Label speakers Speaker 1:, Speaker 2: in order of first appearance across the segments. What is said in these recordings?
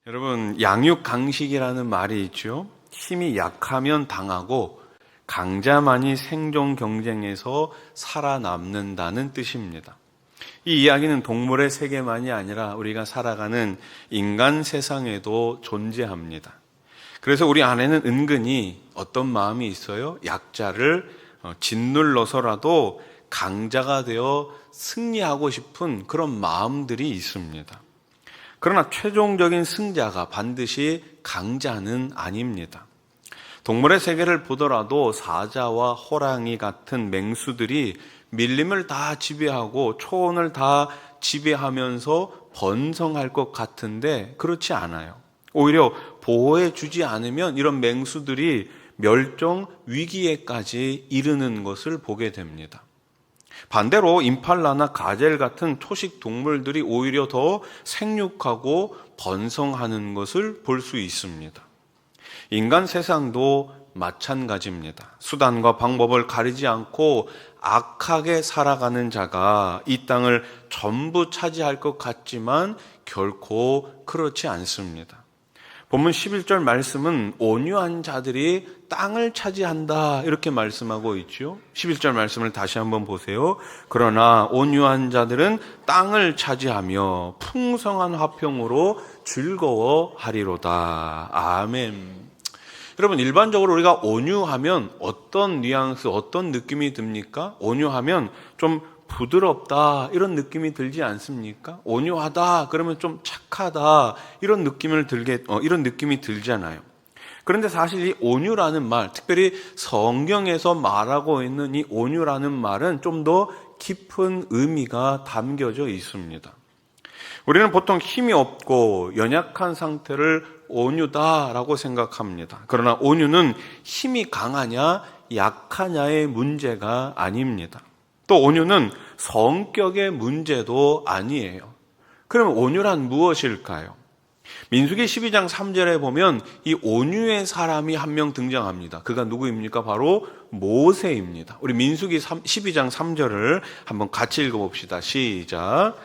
Speaker 1: 여러분, 양육강식이라는 말이 있죠. 힘이 약하면 당하고 강자만이 생존 경쟁에서 살아남는다는 뜻입니다. 이 이야기는 동물의 세계만이 아니라 우리가 살아가는 인간 세상에도 존재합니다. 그래서 우리 안에는 은근히 어떤 마음이 있어요? 약자를 짓눌러서라도 강자가 되어 승리하고 싶은 그런 마음들이 있습니다. 그러나 최종적인 승자가 반드시 강자는 아닙니다. 동물의 세계를 보더라도 사자와 호랑이 같은 맹수들이 밀림을 다 지배하고 초원을 다 지배하면서 번성할 것 같은데 그렇지 않아요. 오히려 보호해 주지 않으면 이런 맹수들이 멸종 위기에까지 이르는 것을 보게 됩니다. 반대로 임팔라나 가젤 같은 초식 동물들이 오히려 더 생육하고 번성하는 것을 볼 수 있습니다. 인간 세상도 마찬가지입니다. 수단과 방법을 가리지 않고 악하게 살아가는 자가 이 땅을 전부 차지할 것 같지만 결코 그렇지 않습니다. 본문 11절 말씀은 온유한 자들이 땅을 차지한다 이렇게 말씀하고 있죠. 11절 말씀을 다시 한번 보세요. 그러나 온유한 자들은 땅을 차지하며 풍성한 화평으로 즐거워하리로다. 아멘. 여러분, 일반적으로 우리가 온유하면 어떤 뉘앙스, 어떤 느낌이 듭니까? 온유하면 좀 부드럽다 이런 느낌이 들지 않습니까? 온유하다 그러면 좀 착하다 이런 느낌이 들잖아요. 그런데 사실 이 온유라는 말, 특별히 성경에서 말하고 있는 이 온유라는 말은 좀 더 깊은 의미가 담겨져 있습니다. 우리는 보통 힘이 없고 연약한 상태를 온유다라고 생각합니다. 그러나 온유는 힘이 강하냐 약하냐의 문제가 아닙니다. 또 온유는 성격의 문제도 아니에요. 그럼 온유란 무엇일까요? 민수기 12장 3절에 보면 이 온유의 사람이 한 명 등장합니다. 그가 누구입니까? 바로 모세입니다. 우리 민수기 12장 3절을 한번 같이 읽어봅시다. 시작.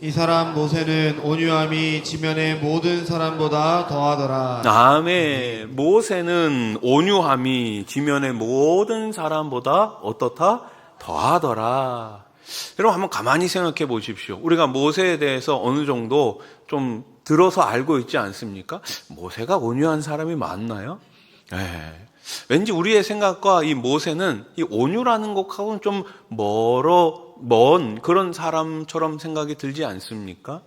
Speaker 2: 이 사람 모세는 온유함이 지면의 모든 사람보다 더하더라.
Speaker 1: 아멘. 모세는 온유함이 지면의 모든 사람보다 어떻다? 더하더라. 여러분 한번 가만히 생각해 보십시오. 우리가 모세에 대해서 어느 정도 좀 들어서 알고 있지 않습니까? 모세가 온유한 사람이 맞나요? 왠지 우리의 생각과 이 모세는 이 온유라는 것하고는 좀 먼 그런 사람처럼 생각이 들지 않습니까?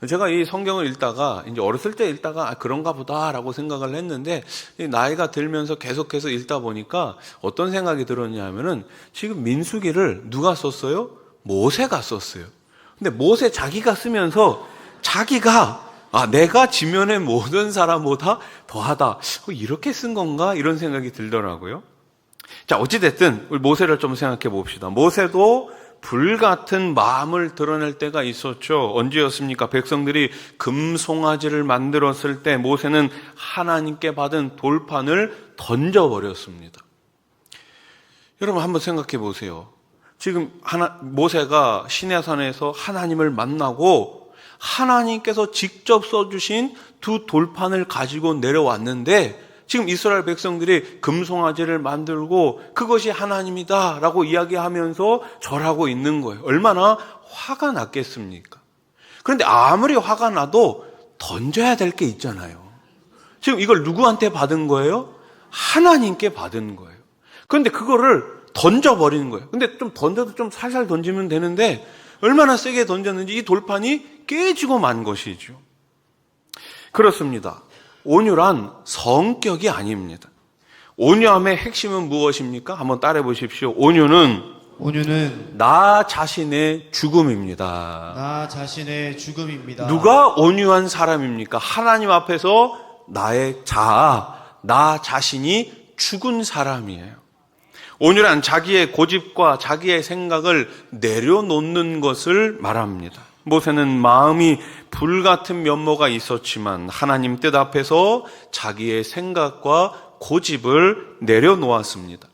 Speaker 1: 제가 이 성경을 읽다가 이제 어렸을 때 읽다가 그런가 보다라고 생각을 했는데 나이가 들면서 계속해서 읽다 보니까 어떤 생각이 들었냐면은 지금 민수기를 누가 썼어요? 모세가 썼어요. 근데 모세 자기가 쓰면서 자기가 내가 지면의 모든 사람보다 더하다 이렇게 쓴 건가 이런 생각이 들더라고요. 자, 어찌됐든 우리 모세를 좀 생각해 봅시다. 모세도 불같은 마음을 드러낼 때가 있었죠. 언제였습니까? 백성들이 금송아지를 만들었을 때 모세는 하나님께 받은 돌판을 던져버렸습니다. 여러분 한번 생각해 보세요. 지금 모세가 시내산에서 하나님을 만나고 하나님께서 직접 써주신 두 돌판을 가지고 내려왔는데 지금 이스라엘 백성들이 금송아지를 만들고 그것이 하나님이다 라고 이야기하면서 절하고 있는 거예요. 얼마나 화가 났겠습니까? 그런데 아무리 화가 나도 던져야 될 게 있잖아요. 지금 이걸 누구한테 받은 거예요? 하나님께 받은 거예요. 그런데 그거를 던져버리는 거예요. 근데 좀 던져도 좀 살살 던지면 되는데 얼마나 세게 던졌는지 이 돌판이 깨지고 만 것이죠. 그렇습니다. 온유란 성격이 아닙니다. 온유함의 핵심은 무엇입니까? 한번 따라해 보십시오. 온유는 나 자신의 죽음입니다.
Speaker 2: 나 자신의 죽음입니다.
Speaker 1: 누가 온유한 사람입니까? 하나님 앞에서 나의 나 자신이 죽은 사람이에요. 온유란 자기의 고집과 자기의 생각을 내려놓는 것을 말합니다. 모세는 마음이 불같은 면모가 있었지만 하나님 뜻 앞에서 자기의 생각과 고집을 내려놓았습니다.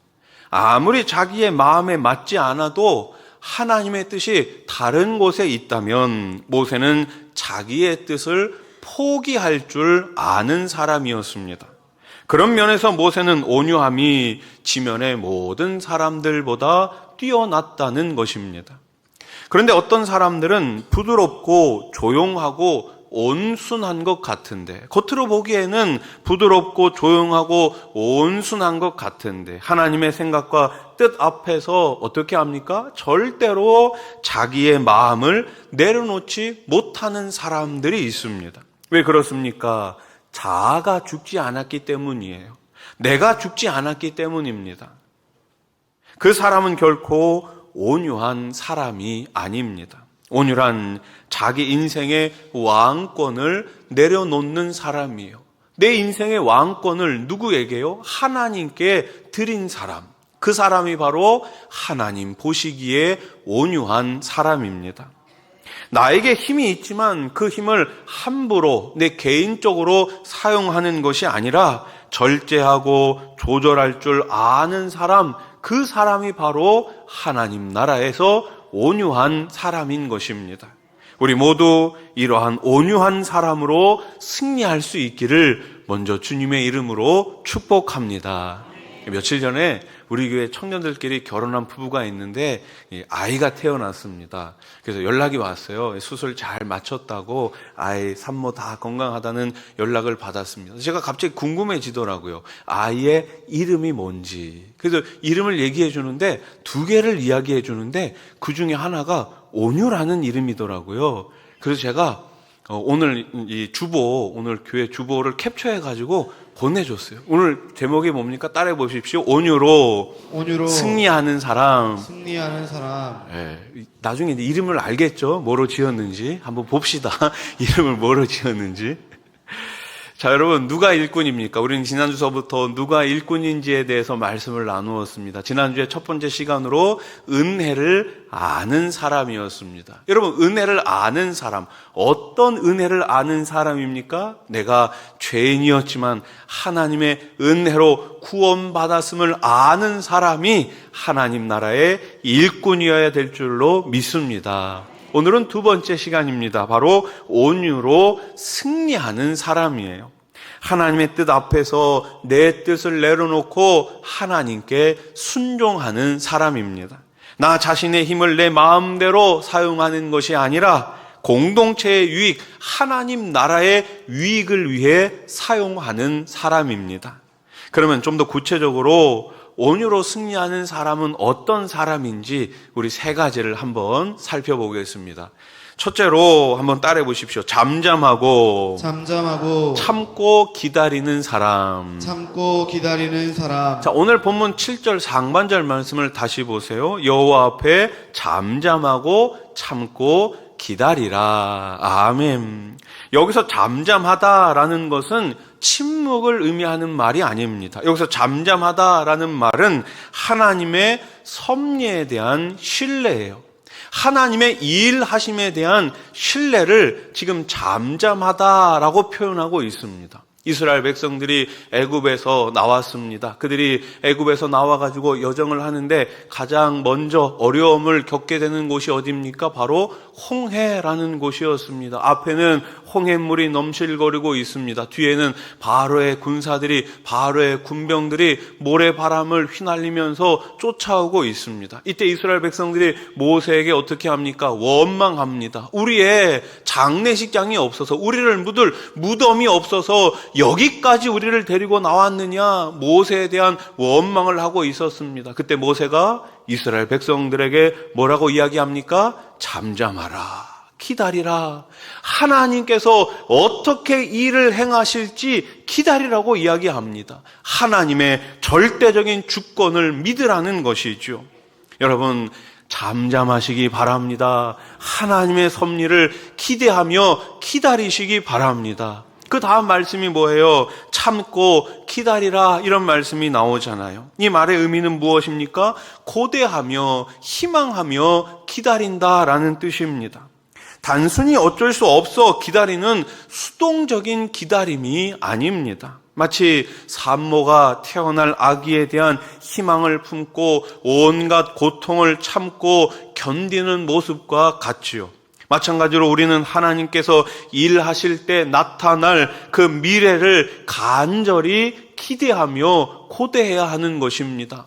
Speaker 1: 아무리 자기의 마음에 맞지 않아도 하나님의 뜻이 다른 곳에 있다면 모세는 자기의 뜻을 포기할 줄 아는 사람이었습니다. 그런 면에서 모세는 온유함이 지면의 모든 사람들보다 뛰어났다는 것입니다. 그런데 어떤 사람들은 부드럽고 조용하고 온순한 것 같은데, 겉으로 보기에는 부드럽고 조용하고 온순한 것 같은데 하나님의 생각과 뜻 앞에서 어떻게 합니까? 절대로 자기의 마음을 내려놓지 못하는 사람들이 있습니다. 왜 그렇습니까? 자아가 죽지 않았기 때문이에요. 내가 죽지 않았기 때문입니다. 그 사람은 결코 온유한 사람이 아닙니다. 온유란 자기 인생의 왕권을 내려놓는 사람이에요. 내 인생의 왕권을 누구에게요? 하나님께 드린 사람. 그 사람이 바로 하나님 보시기에 온유한 사람입니다. 나에게 힘이 있지만 그 힘을 함부로 내 개인적으로 사용하는 것이 아니라 절제하고 조절할 줄 아는 사람, 그 사람이 바로 하나님 나라에서 온유한 사람인 것입니다. 우리 모두 이러한 온유한 사람으로 승리할 수 있기를 먼저 주님의 이름으로 축복합니다. 며칠 전에 우리 교회 청년들끼리 결혼한 부부가 있는데 아이가 태어났습니다. 그래서 연락이 왔어요. 수술 잘 마쳤다고 아이 산모 다 건강하다는 연락을 받았습니다. 제가 갑자기 궁금해지더라고요. 아이의 이름이 뭔지. 그래서 이름을 얘기해 주는데 두 개를 이야기해 주는데 그 중에 하나가 온유라는 이름이더라고요. 그래서 제가 오늘 오늘 교회 주보를 캡처해 가지고 보내줬어요. 오늘 제목이 뭡니까? 따라해 보십시오. 온유로 승리하는 사람. 나중에 이름을 알겠죠? 뭐로 지었는지 한번 봅시다. 이름을 뭐로 지었는지. 자, 여러분, 누가 일꾼입니까? 우리는 지난주서부터 누가 일꾼인지에 대해서 말씀을 나누었습니다. 지난주에 첫 번째 시간으로 은혜를 아는 사람이었습니다. 여러분, 은혜를 아는 사람, 어떤 은혜를 아는 사람입니까? 내가 죄인이었지만 하나님의 은혜로 구원받았음을 아는 사람이 하나님 나라의 일꾼이어야 될 줄로 믿습니다. 오늘은 두 번째 시간입니다. 바로 온유로 승리하는 사람이에요. 하나님의 뜻 앞에서 내 뜻을 내려놓고 하나님께 순종하는 사람입니다. 나 자신의 힘을 내 마음대로 사용하는 것이 아니라 공동체의 유익, 하나님 나라의 유익을 위해 사용하는 사람입니다. 그러면 좀 더 구체적으로 온유로 승리하는 사람은 어떤 사람인지 우리 세 가지를 한번 살펴보겠습니다. 첫째로 한번 따라해 보십시오. 잠잠하고 참고 기다리는 사람. 자, 오늘 본문 7절 상반절 말씀을 다시 보세요. 여호와 앞에 잠잠하고 참고 기다리라. 아멘. 여기서 잠잠하다라는 것은 침묵을 의미하는 말이 아닙니다. 여기서 잠잠하다라는 말은 하나님의 섭리에 대한 신뢰예요. 하나님의 일하심에 대한 신뢰를 지금 잠잠하다라고 표현하고 있습니다. 이스라엘 백성들이 애굽에서 나왔습니다. 그들이 애굽에서 나와가지고 여정을 하는데 가장 먼저 어려움을 겪게 되는 곳이 어디입니까? 바로 홍해라는 곳이었습니다. 앞에는 홍해물이 넘실거리고 있습니다. 뒤에는 바로의 군사들이, 바로의 군병들이 모래바람을 휘날리면서 쫓아오고 있습니다. 이때 이스라엘 백성들이 모세에게 어떻게 합니까? 원망합니다. 우리의 장례식장이 없어서, 우리를 묻을 무덤이 없어서 여기까지 우리를 데리고 나왔느냐? 모세에 대한 원망을 하고 있었습니다. 그때 모세가 이스라엘 백성들에게 뭐라고 이야기합니까? 잠잠하라. 기다리라. 하나님께서 어떻게 일을 행하실지 기다리라고 이야기합니다. 하나님의 절대적인 주권을 믿으라는 것이죠. 여러분, 잠잠하시기 바랍니다. 하나님의 섭리를 기대하며 기다리시기 바랍니다. 그 다음 말씀이 뭐예요? 참고 기다리라, 이런 말씀이 나오잖아요. 이 말의 의미는 무엇입니까? 고대하며 희망하며 기다린다라는 뜻입니다. 단순히 어쩔 수 없어 기다리는 수동적인 기다림이 아닙니다. 마치 산모가 태어날 아기에 대한 희망을 품고 온갖 고통을 참고 견디는 모습과 같지요. 마찬가지로 우리는 하나님께서 일하실 때 나타날 그 미래를 간절히 기대하며 고대해야 하는 것입니다.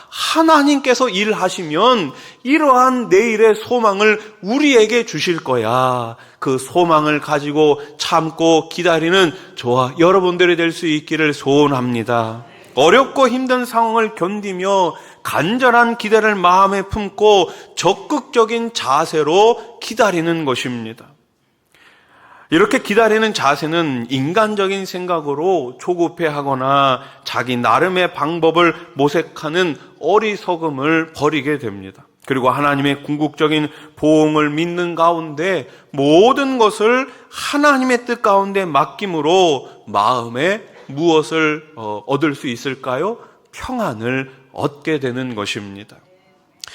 Speaker 1: 하나님께서 일하시면 이러한 내일의 소망을 우리에게 주실 거야. 그 소망을 가지고 참고 기다리는 저와 여러분들이 될 수 있기를 소원합니다. 어렵고 힘든 상황을 견디며 간절한 기대를 마음에 품고 적극적인 자세로 기다리는 것입니다. 이렇게 기다리는 자세는 인간적인 생각으로 조급해하거나 자기 나름의 방법을 모색하는 어리석음을 버리게 됩니다. 그리고 하나님의 궁극적인 보응을 믿는 가운데 모든 것을 하나님의 뜻 가운데 맡김으로 마음에 무엇을 얻을 수 있을까요? 평안을 얻게 되는 것입니다.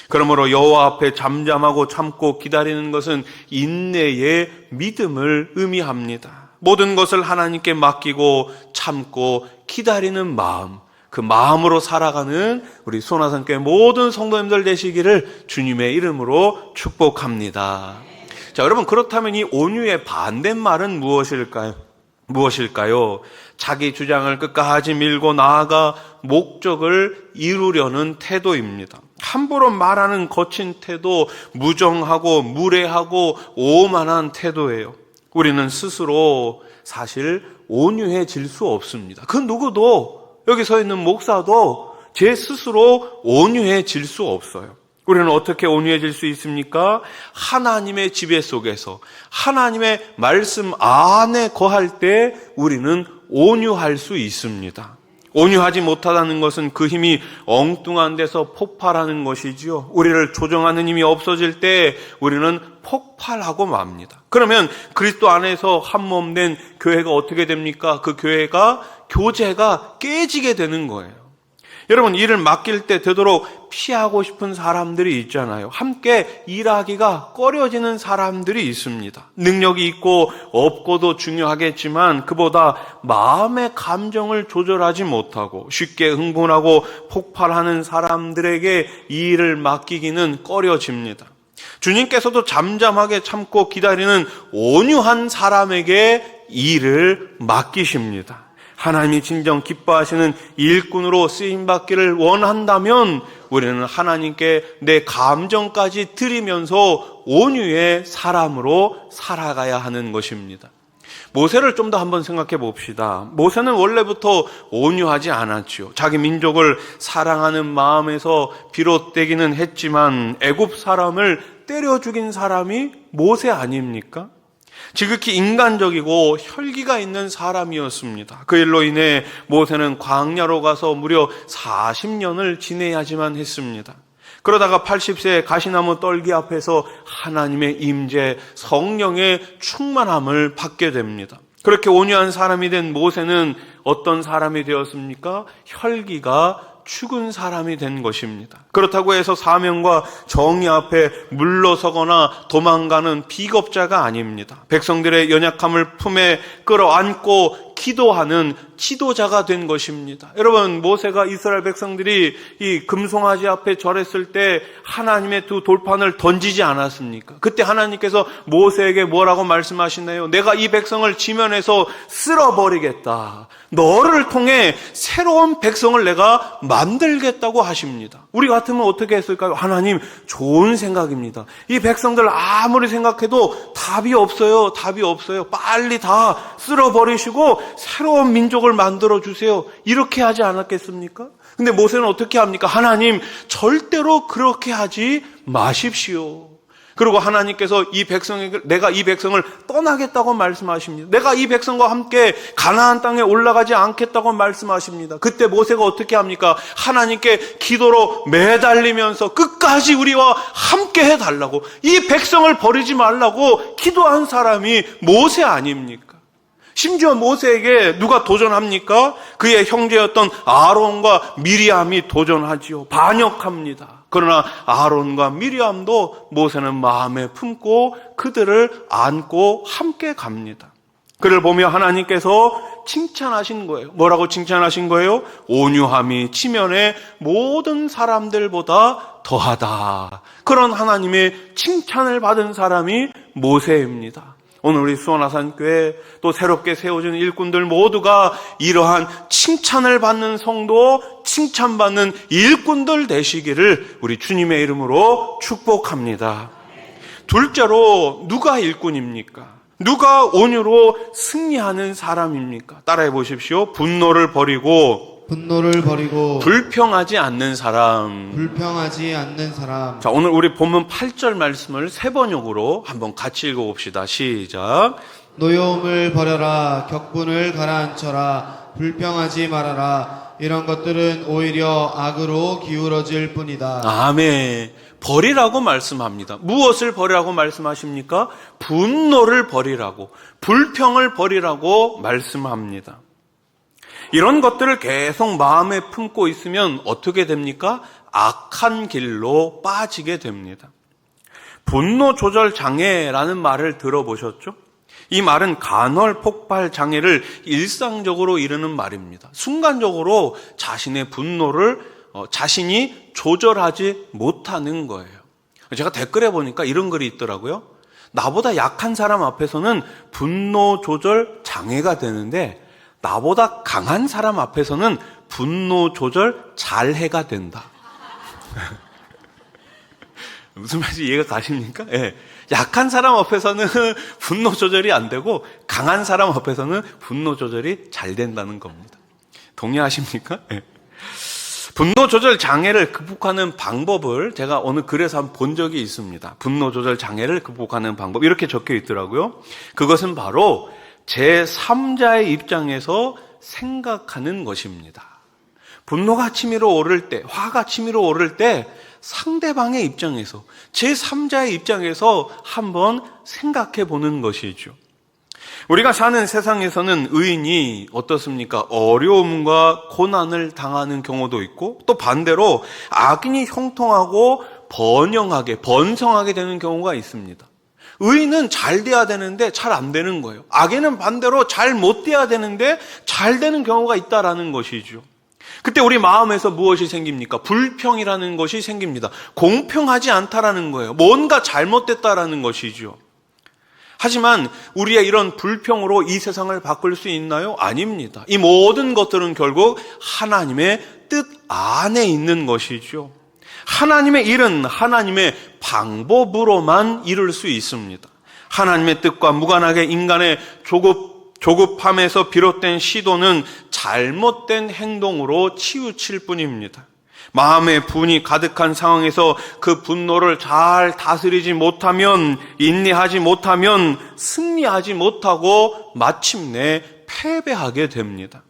Speaker 1: 그러므로 여호와 앞에 잠잠하고 참고 기다리는 것은 인내의 믿음을 의미합니다. 모든 것을 하나님께 맡기고 참고 기다리는 마음, 그 마음으로 살아가는 우리 소나산교회 모든 성도님들 되시기를 주님의 이름으로 축복합니다. 자, 여러분, 그렇다면 이 온유의 반대말은 무엇일까요? 자기 주장을 끝까지 밀고 나아가 목적을 이루려는 태도입니다. 함부로 말하는 거친 태도, 무정하고 무례하고 오만한 태도예요. 우리는 스스로 사실 온유해질 수 없습니다. 그 누구도, 여기 서 있는 목사도 제 스스로 온유해질 수 없어요. 우리는 어떻게 온유해질 수 있습니까? 하나님의 지배 속에서 하나님의 말씀 안에 거할 때 우리는 온유할 수 있습니다. 온유하지 못하다는 것은 그 힘이 엉뚱한 데서 폭발하는 것이지요. 우리를 조정하는 힘이 없어질 때 우리는 폭발하고 맙니다. 그러면 그리스도 안에서 한 몸 된 교회가 어떻게 됩니까? 그 교회가 교제가 깨지게 되는 거예요. 여러분, 일을 맡길 때 되도록 피하고 싶은 사람들이 있잖아요. 함께 일하기가 꺼려지는 사람들이 있습니다. 능력이 있고 없고도 중요하겠지만 그보다 마음의 감정을 조절하지 못하고 쉽게 흥분하고 폭발하는 사람들에게 이 일을 맡기기는 꺼려집니다. 주님께서도 잠잠하게 참고 기다리는 온유한 사람에게 일을 맡기십니다. 하나님이 진정 기뻐하시는 일꾼으로 쓰임받기를 원한다면 우리는 하나님께 내 감정까지 드리면서 온유의 사람으로 살아가야 하는 것입니다. 모세를 좀 더 한번 생각해 봅시다. 모세는 원래부터 온유하지 않았죠. 자기 민족을 사랑하는 마음에서 비롯되기는 했지만 애굽 사람을 때려 죽인 사람이 모세 아닙니까? 지극히 인간적이고 혈기가 있는 사람이었습니다. 그 일로 인해 모세는 광야로 가서 무려 40년을 지내야지만 했습니다. 그러다가 80세의 가시나무 떨기 앞에서 하나님의 임재, 성령의 충만함을 받게 됩니다. 그렇게 온유한 사람이 된 모세는 어떤 사람이 되었습니까? 혈기가 죽은 사람이 된 것입니다. 그렇다고 해서 사명과 정의 앞에 물러서거나 도망가는 비겁자가 아닙니다. 백성들의 연약함을 품에 끌어안고 기도하는 지도자가 된 것입니다. 여러분, 모세가 이스라엘 백성들이 이 금송아지 앞에 절했을 때 하나님의 두 돌판을 던지지 않았습니까? 그때 하나님께서 모세에게 뭐라고 말씀하시나요? 내가 이 백성을 지면에서 쓸어버리겠다. 너를 통해 새로운 백성을 내가 만들겠다고 하십니다. 우리 같으면 어떻게 했을까요? 하나님, 좋은 생각입니다. 이 백성들 아무리 생각해도 답이 없어요. 답이 없어요. 빨리 다 쓸어버리시고 새로운 민족을 만들어 주세요. 이렇게 하지 않았겠습니까? 근데 모세는 어떻게 합니까? 하나님, 절대로 그렇게 하지 마십시오. 그리고 하나님께서 내가 이 백성을 떠나겠다고 말씀하십니다. 내가 이 백성과 함께 가나안 땅에 올라가지 않겠다고 말씀하십니다. 그때 모세가 어떻게 합니까? 하나님께 기도로 매달리면서 끝까지 우리와 함께 해달라고, 이 백성을 버리지 말라고 기도한 사람이 모세 아닙니까? 심지어 모세에게 누가 도전합니까? 그의 형제였던 아론과 미리암이 도전하지요. 반역합니다. 그러나 아론과 미리암도 모세는 마음에 품고 그들을 안고 함께 갑니다. 그를 보며 하나님께서 칭찬하신 거예요. 뭐라고 칭찬하신 거예요? 온유함이 지면의 모든 사람들보다 더하다. 그런 하나님의 칭찬을 받은 사람이 모세입니다. 오늘 우리 수원아산교회 또 새롭게 세워진 일꾼들 모두가 이러한 칭찬을 받는 성도, 칭찬받는 일꾼들 되시기를 우리 주님의 이름으로 축복합니다. 둘째로 누가 일꾼입니까? 누가 온유로 승리하는 사람입니까? 따라해 보십시오. 분노를 버리고 불평하지 않는 사람. 자, 오늘 우리 본문 8절 말씀을 세 번역으로 한번 같이 읽어봅시다. 시작.
Speaker 2: 노여움을 버려라. 격분을 가라앉혀라. 불평하지 말아라. 이런 것들은 오히려 악으로 기울어질 뿐이다.
Speaker 1: 아멘. 버리라고 말씀합니다. 무엇을 버리라고 말씀하십니까? 분노를 버리라고, 불평을 버리라고 말씀합니다. 이런 것들을 계속 마음에 품고 있으면 어떻게 됩니까? 악한 길로 빠지게 됩니다. 분노 조절 장애라는 말을 들어보셨죠? 이 말은 간헐 폭발 장애를 일상적으로 이르는 말입니다. 순간적으로 자신의 분노를 자신이 조절하지 못하는 거예요. 제가 댓글에 보니까 이런 글이 있더라고요. 나보다 약한 사람 앞에서는 분노 조절 장애가 되는데 나보다 강한 사람 앞에서는 분노 조절 잘해가 된다. 무슨 말인지 이해가 가십니까? 예. 약한 사람 앞에서는 분노 조절이 안 되고 강한 사람 앞에서는 분노 조절이 잘 된다는 겁니다. 동의하십니까? 예. 분노 조절 장애를 극복하는 방법을 제가 어느 글에서 한번 본 적이 있습니다. 분노 조절 장애를 극복하는 방법 이렇게 적혀 있더라고요. 그것은 바로 제3자의 입장에서 생각하는 것입니다. 분노가 치밀어 오를 때, 화가 치밀어 오를 때 상대방의 입장에서, 제3자의 입장에서 한번 생각해 보는 것이죠. 우리가 사는 세상에서는 의인이 어떻습니까? 어려움과 고난을 당하는 경우도 있고 또 반대로 악인이 형통하고 번성하게 되는 경우가 있습니다. 의인은 잘 돼야 되는데 잘 안 되는 거예요. 악인은 반대로 잘 못 돼야 되는데 잘 되는 경우가 있다라는 것이죠. 그때 우리 마음에서 무엇이 생깁니까? 불평이라는 것이 생깁니다. 공평하지 않다라는 거예요. 뭔가 잘못됐다라는 것이죠. 하지만 우리의 이런 불평으로 이 세상을 바꿀 수 있나요? 아닙니다. 이 모든 것들은 결국 하나님의 뜻 안에 있는 것이죠. 하나님의 일은 하나님의 방법으로만 이룰 수 있습니다. 하나님의 뜻과 무관하게 인간의 조급함에서 비롯된 시도는 잘못된 행동으로 치우칠 뿐입니다. 마음의 분이 가득한 상황에서 그 분노를 잘 다스리지 못하면, 인내하지 못하면 승리하지 못하고 마침내 패배하게 됩니다.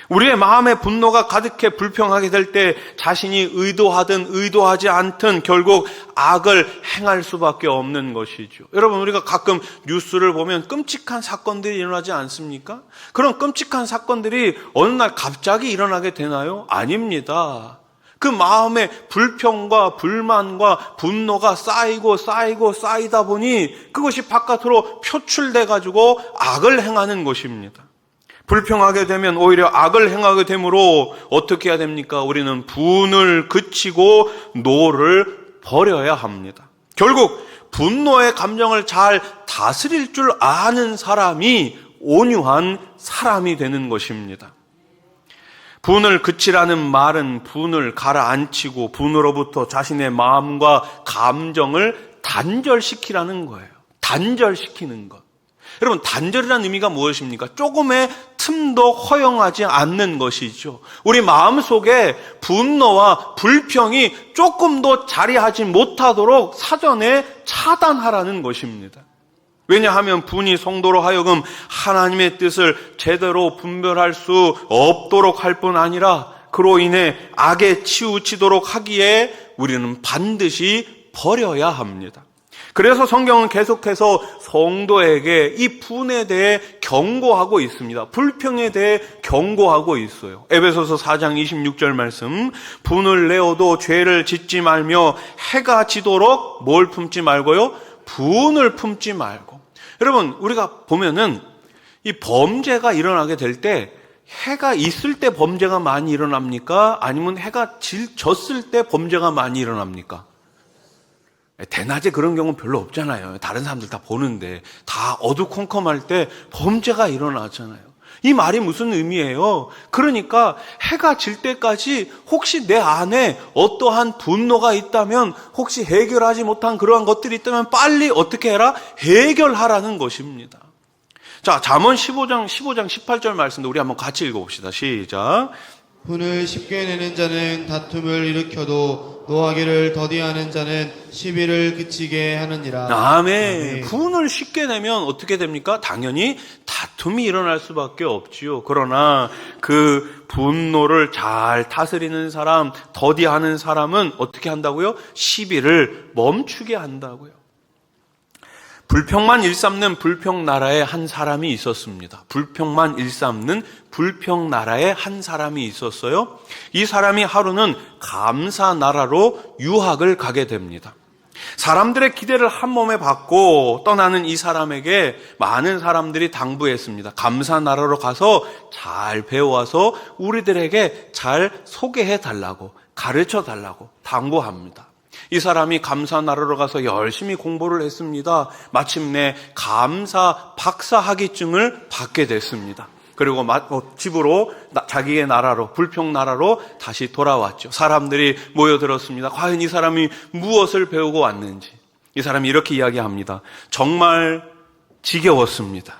Speaker 1: 우리의 마음에 분노가 가득해 불평하게 될 때 자신이 의도하든 의도하지 않든 결국 악을 행할 수밖에 없는 것이죠. 여러분, 우리가 가끔 뉴스를 보면 끔찍한 사건들이 일어나지 않습니까? 그런 끔찍한 사건들이 어느 날 갑자기 일어나게 되나요? 아닙니다. 그 마음에 불평과 불만과 분노가 쌓이다 보니 그것이 바깥으로 표출돼 가지고 악을 행하는 것입니다. 불평하게 되면 오히려 악을 행하게 되므로 어떻게 해야 됩니까? 우리는 분을 그치고 노를 버려야 합니다. 결국 분노의 감정을 잘 다스릴 줄 아는 사람이 온유한 사람이 되는 것입니다. 분을 그치라는 말은 분을 가라앉히고 분으로부터 자신의 마음과 감정을 단절시키라는 거예요. 단절시키는 것. 여러분, 단절이라는 의미가 무엇입니까? 조금의 틈도 허용하지 않는 것이죠. 우리 마음속에 분노와 불평이 조금도 자리하지 못하도록 사전에 차단하라는 것입니다. 왜냐하면 분이 성도로 하여금 하나님의 뜻을 제대로 분별할 수 없도록 할 뿐 아니라 그로 인해 악에 치우치도록 하기에 우리는 반드시 버려야 합니다. 그래서 성경은 계속해서 성도에게 이 분에 대해 경고하고 있습니다. 불평에 대해 경고하고 있어요. 에베소서 4장 26절 말씀, 분을 내어도 죄를 짓지 말며 해가 지도록 뭘 품지 말고요? 분을 품지 말고. 여러분, 우리가 보면은 이 범죄가 일어나게 될 때 해가 있을 때 범죄가 많이 일어납니까? 아니면 해가 졌을 때 범죄가 많이 일어납니까? 대낮에 그런 경우는 별로 없잖아요. 다른 사람들 다 보는데 다 어두컴컴할 때 범죄가 일어나잖아요. 이 말이 무슨 의미예요? 그러니까 해가 질 때까지 혹시 내 안에 어떠한 분노가 있다면, 혹시 해결하지 못한 그러한 것들이 있다면 빨리 어떻게 해라? 해결하라는 것입니다. 자, 잠언 15장 18절 말씀도 우리 한번 같이 읽어봅시다. 시작.
Speaker 2: 분을 쉽게 내는 자는 다툼을 일으켜도 노하기를 더디하는 자는 시비를 그치게 하느니라.
Speaker 1: 아멘. 분을 쉽게 내면 어떻게 됩니까? 당연히 다툼이 일어날 수밖에 없지요. 그러나 그 분노를 잘 다스리는 사람, 더디하는 사람은 어떻게 한다고요? 시비를 멈추게 한다고요. 불평만 일삼는 불평나라에 한 사람이 있었습니다. 불평만 일삼는 불평나라에 한 사람이 있었어요. 이 사람이 하루는 감사나라로 유학을 가게 됩니다. 사람들의 기대를 한 몸에 받고 떠나는 이 사람에게 많은 사람들이 당부했습니다. 감사나라로 가서 잘 배워와서 우리들에게 잘 소개해 달라고, 가르쳐 달라고 당부합니다. 이 사람이 감사나라로 가서 열심히 공부를 했습니다. 마침내 감사 박사학위증을 받게 됐습니다. 그리고 집으로 자기의 나라로, 불평나라로 다시 돌아왔죠. 사람들이 모여들었습니다. 과연 이 사람이 무엇을 배우고 왔는지. 이 사람이 이렇게 이야기합니다. 정말 지겨웠습니다.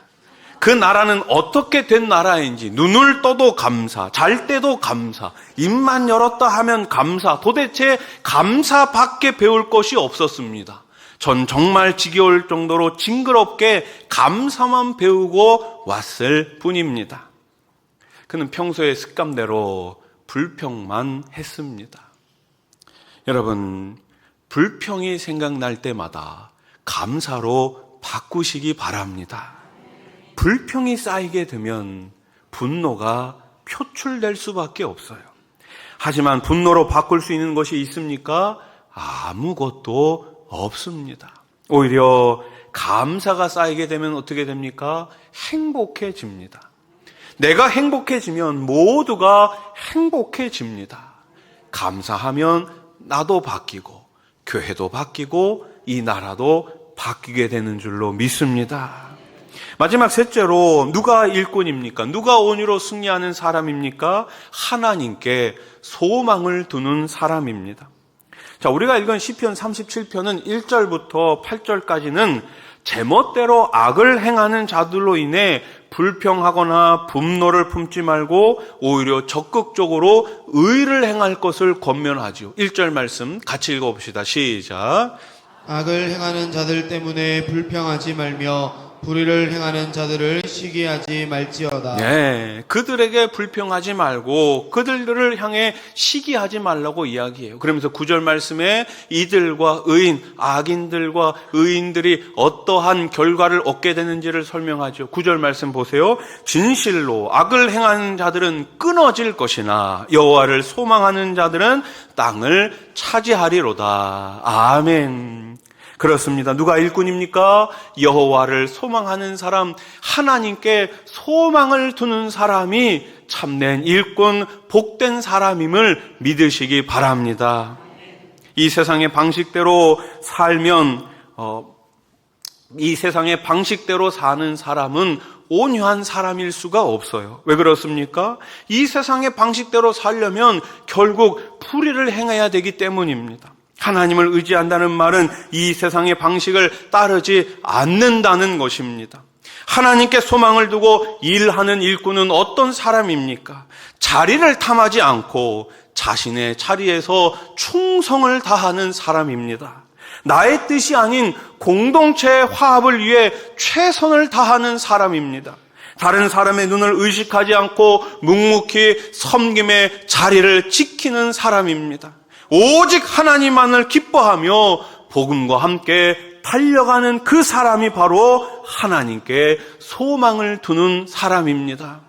Speaker 1: 그 나라는 어떻게 된 나라인지, 눈을 떠도 감사, 잘 때도 감사, 입만 열었다 하면 감사, 도대체 감사밖에 배울 것이 없었습니다. 전 정말 지겨울 정도로 징그럽게 감사만 배우고 왔을 뿐입니다. 그는 평소의 습관대로 불평만 했습니다. 여러분, 불평이 생각날 때마다 감사로 바꾸시기 바랍니다. 불평이 쌓이게 되면 분노가 표출될 수밖에 없어요. 하지만 분노로 바꿀 수 있는 것이 있습니까? 아무것도 없습니다. 오히려 감사가 쌓이게 되면 어떻게 됩니까? 행복해집니다. 내가 행복해지면 모두가 행복해집니다. 감사하면 나도 바뀌고, 교회도 바뀌고, 이 나라도 바뀌게 되는 줄로 믿습니다. 마지막 셋째로, 누가 일꾼입니까? 누가 온유로 승리하는 사람입니까? 하나님께 소망을 두는 사람입니다. 자, 우리가 읽은 시편 37편은 1절부터 8절까지는 제멋대로 악을 행하는 자들로 인해 불평하거나 분노를 품지 말고 오히려 적극적으로 의를 행할 것을 권면하지요. 1절 말씀 같이 읽어봅시다. 시작.
Speaker 2: 악을 행하는 자들 때문에 불평하지 말며 불의를 행하는 자들을 시기하지 말지어다.
Speaker 1: 네, 그들에게 불평하지 말고 그들을 향해 시기하지 말라고 이야기해요. 그러면서 9절 말씀에 이들과 의인, 악인들과 의인들이 어떠한 결과를 얻게 되는지를 설명하죠. 9절 말씀 보세요. 진실로 악을 행하는 자들은 끊어질 것이나 여호와를 소망하는 자들은 땅을 차지하리로다. 아멘. 그렇습니다. 누가 일꾼입니까? 여호와를 소망하는 사람, 하나님께 소망을 두는 사람이 참된 일꾼, 복된 사람임을 믿으시기 바랍니다. 이 세상의 방식대로 살면, 이 세상의 방식대로 사는 사람은 온유한 사람일 수가 없어요. 왜 그렇습니까? 이 세상의 방식대로 살려면 결국 불의를 행해야 되기 때문입니다. 하나님을 의지한다는 말은 이 세상의 방식을 따르지 않는다는 것입니다. 하나님께 소망을 두고 일하는 일꾼은 어떤 사람입니까? 자리를 탐하지 않고 자신의 자리에서 충성을 다하는 사람입니다. 나의 뜻이 아닌 공동체의 화합을 위해 최선을 다하는 사람입니다. 다른 사람의 눈을 의식하지 않고 묵묵히 섬김의 자리를 지키는 사람입니다. 오직 하나님만을 기뻐하며 복음과 함께 달려가는 그 사람이 바로 하나님께 소망을 두는 사람입니다.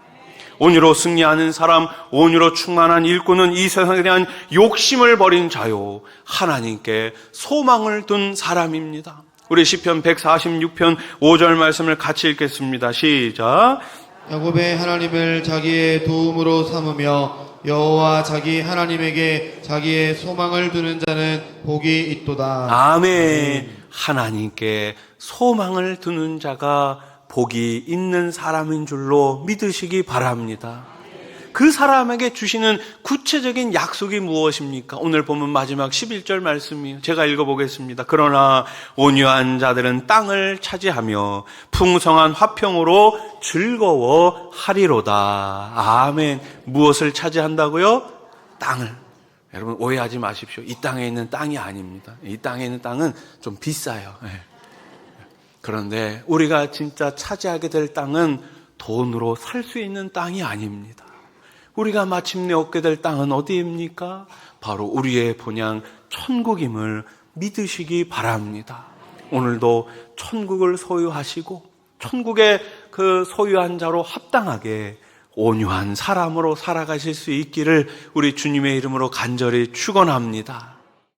Speaker 1: 온유로 승리하는 사람, 온유로 충만한 일꾼은 이 세상에 대한 욕심을 버린 자요, 하나님께 소망을 둔 사람입니다. 우리 시편 146편 5절 말씀을 같이 읽겠습니다. 시작.
Speaker 2: 야곱의 하나님을 자기의 도움으로 삼으며 여호와 자기 하나님에게 자기의 소망을 두는 자는 복이 있도다.
Speaker 1: 아멘. 하나님께 소망을 두는 자가 복이 있는 사람인 줄로 믿으시기 바랍니다. 그 사람에게 주시는 구체적인 약속이 무엇입니까? 오늘 보면 마지막 11절 말씀이에요. 제가 읽어보겠습니다. 그러나 온유한 자들은 땅을 차지하며 풍성한 화평으로 즐거워하리로다. 아멘. 무엇을 차지한다고요? 땅을. 여러분 오해하지 마십시오. 이 땅에 있는 땅이 아닙니다. 이 땅에 있는 땅은 좀 비싸요. 그런데 우리가 진짜 차지하게 될 땅은 돈으로 살 수 있는 땅이 아닙니다. 우리가 마침내 얻게 될 땅은 어디입니까? 바로 우리의 본향 천국임을 믿으시기 바랍니다. 오늘도 천국을 소유하시고 천국의 그 소유한 자로 합당하게 온유한 사람으로 살아가실 수 있기를 우리 주님의 이름으로 간절히 축원합니다.